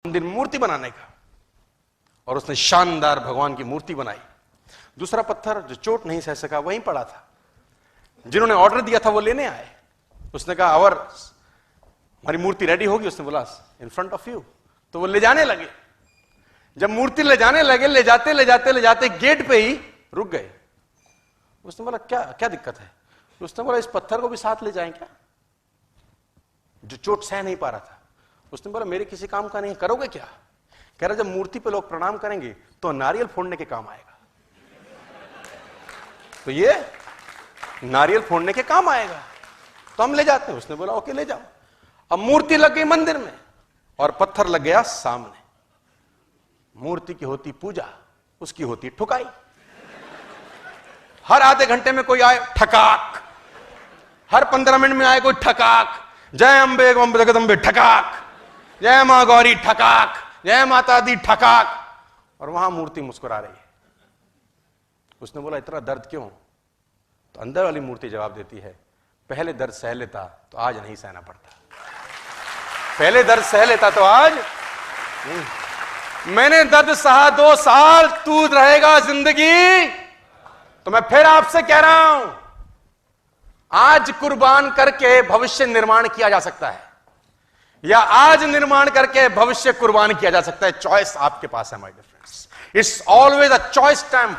मंदिर मूर्ति बनाने का, और उसने शानदार भगवान की मूर्ति बनाई। दूसरा पत्थर जो चोट नहीं सह सका वहीं पड़ा था, जिन्होंने ऑर्डर दिया था वो लेने आए। उसने कहा और हमारी मूर्ति रेडी होगी, उसने बोला इन फ्रंट ऑफ यू। तो वो ले जाने लगे। जब मूर्ति ले जाने लगे, ले जाते ले जाते ले जाते गेट पे ही रुक गए। उसने बोला क्या क्या दिक्कत है? उसने बोला इस पत्थर को भी साथ ले जाएं क्या, जो चोट सह नहीं पा रहा था। उसने बोला मेरे किसी काम का नहीं, करोगे क्या? कह रहा जब मूर्ति पे लोग प्रणाम करेंगे तो नारियल फोड़ने के काम आएगा, तो ये नारियल फोड़ने के काम आएगा, तो हम ले जाते हैं। उसने बोला ओके ले जाओ। अब मूर्ति लग गई मंदिर में और पत्थर लग गया सामने। मूर्ति की होती पूजा, उसकी होती ठुकाई। हर आधे घंटे में कोई आए ठकाक, हर 15 मिनट में आए कोई ठकाक, जय अंबे जगदंबे ठकाक, जय मां गौरी ठकाक, जय माता दी ठकाक, और वहां मूर्ति मुस्कुरा रही है। उसने बोला इतना दर्द क्यों? तो अंदर वाली मूर्ति जवाब देती है पहले दर्द सह लेता तो आज नहीं सहना पड़ता, पहले दर्द सह लेता तो आज मैंने दर्द सहा 2 साल, तू रहेगा जिंदगी। तो मैं फिर आपसे कह रहा हूं आज कुर्बान करके भविष्य निर्माण किया जा सकता है, या आज निर्माण करके भविष्य कुर्बान किया जा सकता है। चॉइस आपके पास है my dear friends, it's always a choice time.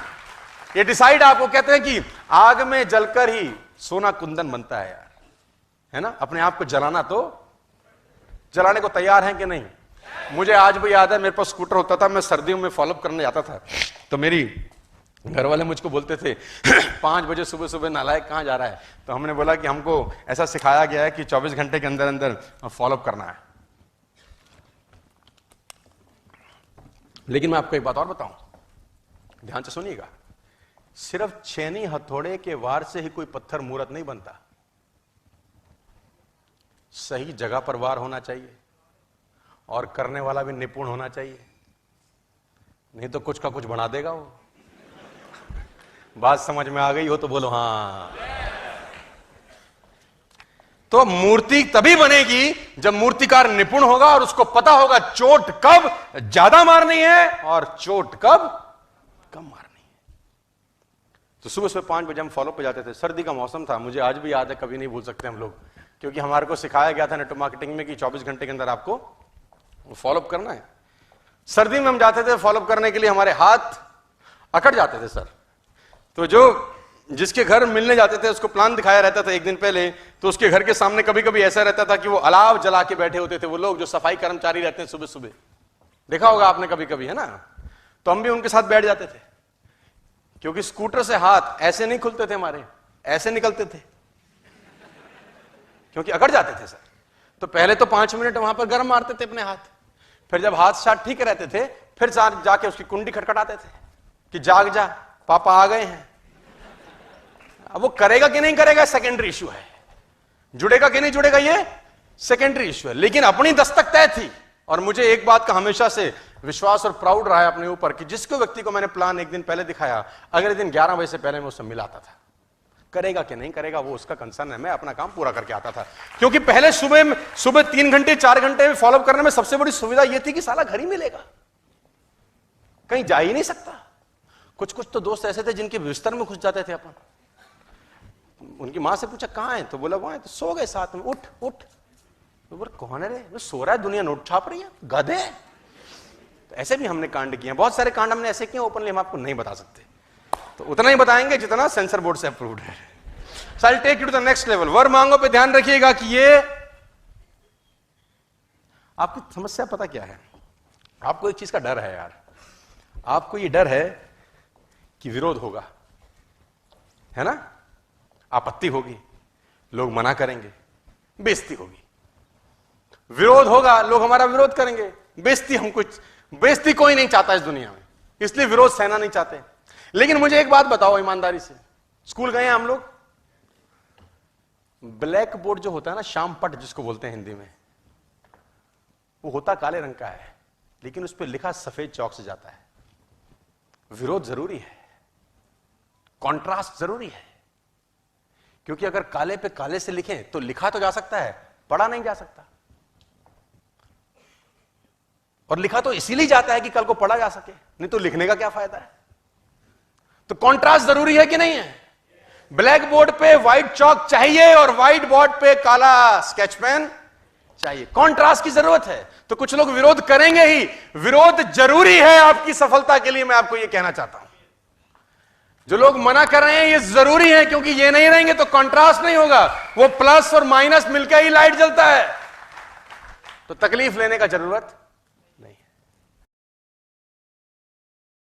ये डिसाइड आपको कहते हैं कि आग में जलकर ही सोना कुंदन बनता है यार, है ना। अपने आप को जलाना तो जलाने को तैयार हैं कि नहीं? मुझे आज भी याद है मेरे पास स्कूटर होता था, मैं सर्दियों में फॉलोअप करने जाता था, तो मेरी घर वाले मुझको बोलते थे 5 बजे सुबह सुबह नालायक कहां जा रहा है? तो हमने बोला कि हमको ऐसा सिखाया गया है कि 24 घंटे के अंदर अंदर फॉलोअप करना है। लेकिन मैं आपको एक बात और बताऊं, ध्यान से सुनिएगा, सिर्फ छेनी हथौड़े के वार से ही कोई पत्थर मूर्त नहीं बनता। सही जगह पर वार होना चाहिए और करने वाला भी निपुण होना चाहिए, नहीं तो कुछ का कुछ बना देगा वो। बात समझ में आ गई हो तो बोलो हाँ। तो मूर्ति तभी बनेगी जब मूर्तिकार निपुण होगा और उसको पता होगा चोट कब ज्यादा मारनी है और चोट कब कम मारनी है। तो सुबह सुबह 5 बजे हम फॉलो पे जाते थे। सर्दी का मौसम था, मुझे आज भी याद है, कभी नहीं भूल सकते हम लोग, क्योंकि हमारे को सिखाया गया था नेटवर्क मार्केटिंग में कि 24 घंटे के अंदर आपको फॉलोअप करना है। सर्दी में हम जाते थे फॉलोअप करने के लिए, हमारे हाथ अकड़ जाते थे सर। तो जो जिसके घर मिलने जाते थे उसको प्लान दिखाया रहता था एक दिन पहले, तो उसके घर के सामने कभी कभी ऐसा रहता था कि वो अलाव जला के बैठे होते थे वो लोग जो सफाई कर्मचारी रहते हैं सुबह सुबह, देखा होगा आपने कभी कभी, है ना। तो हम भी उनके साथ बैठ जाते थे, क्योंकि स्कूटर से हाथ ऐसे नहीं खुलते थे हमारे, ऐसे निकलते थे, क्योंकि अकड़ जाते थे सर। तो पहले तो 5 मिनट वहां पर गर्म मारते थे अपने हाथ, फिर जब हाथ शाथ ठीक रहते थे फिर जाके उसकी कुंडी खटखटाते थे कि जाग जा पापा आ गए हैं। अब वो करेगा कि नहीं करेगा सेकेंडरी इश्यू है, जुड़ेगा कि नहीं जुड़ेगा ये सेकेंडरी इश्यू है, लेकिन अपनी दस्तक तय थी। और मुझे एक बात का हमेशा से विश्वास और प्राउड रहा है अपने ऊपर कि जिसको व्यक्ति को मैंने प्लान एक दिन पहले दिखाया, अगले दिन 11 बजे से पहले मैं उससे मिलाता था। करेगा कि नहीं करेगा वो उसका कंसर्न है, मैं अपना काम पूरा करके आता था। क्योंकि पहले सुबह 3 घंटे 4 घंटे में फॉलोअप करने में सबसे बड़ी सुविधा यह थी कि साला घर ही मिलेगा, कहीं जा ही नहीं सकता। कुछ कुछ तो दोस्त ऐसे थे जिनके बिस्तर में घुस जाते थे अपन। उनकी मां से पूछा कहां है, तो बोला वहां है। तो सो गए साथ में, उठ उठ, तो बोला कौन है रे? वो सो रहा है, दुनिया नोट छाप रही है, गधे। तो ऐसे भी हमने कांड किए, बहुत सारे कांड हमने ऐसे किए, ओपनली हम आपको नहीं बता सकते, तो उतना ही बताएंगे जितना सेंसर बोर्ड से अप्रूव्ड है। So I will take you to the next level. वर मांगो पे ध्यान रखिएगा कि ये आपकी समस्या पता क्या है? आपको एक चीज का डर है यार, आपको ये डर है कि विरोध होगा, है ना, आपत्ति होगी, लोग मना करेंगे, बेइज्जती होगी। विरोध होगा, लोग हमारा विरोध करेंगे, बेइज्जती कोई नहीं चाहता इस दुनिया में, इसलिए विरोध सहना नहीं चाहते। लेकिन मुझे एक बात बताओ ईमानदारी से, स्कूल गए हैं हम लोग, ब्लैक बोर्ड जो होता है ना, शाम पट जिसको बोलते हैं हिंदी में, वो होता काले रंग का है, लेकिन उस पर लिखा सफेद चौक से जाता है। विरोध जरूरी है, कॉन्ट्रास्ट जरूरी है, क्योंकि अगर काले पे काले से लिखें तो लिखा तो जा सकता है, पढ़ा नहीं जा सकता। और लिखा तो इसीलिए जाता है कि कल को पढ़ा जा सके, नहीं तो लिखने का क्या फायदा है। तो कॉन्ट्रास्ट जरूरी है कि नहीं है? ब्लैक बोर्ड पे व्हाइट चौक चाहिए और व्हाइट बोर्ड पे काला स्केच पेन चाहिए, कॉन्ट्रास्ट की जरूरत है। तो कुछ लोग विरोध करेंगे ही, विरोध जरूरी है आपकी सफलता के लिए, मैं आपको यह कहना चाहता हूं। जो लोग मना कर रहे हैं ये जरूरी है, क्योंकि ये नहीं रहेंगे तो कॉन्ट्रास्ट नहीं होगा, वो प्लस और माइनस मिलकर ही लाइट जलता है। तो तकलीफ लेने का जरूरत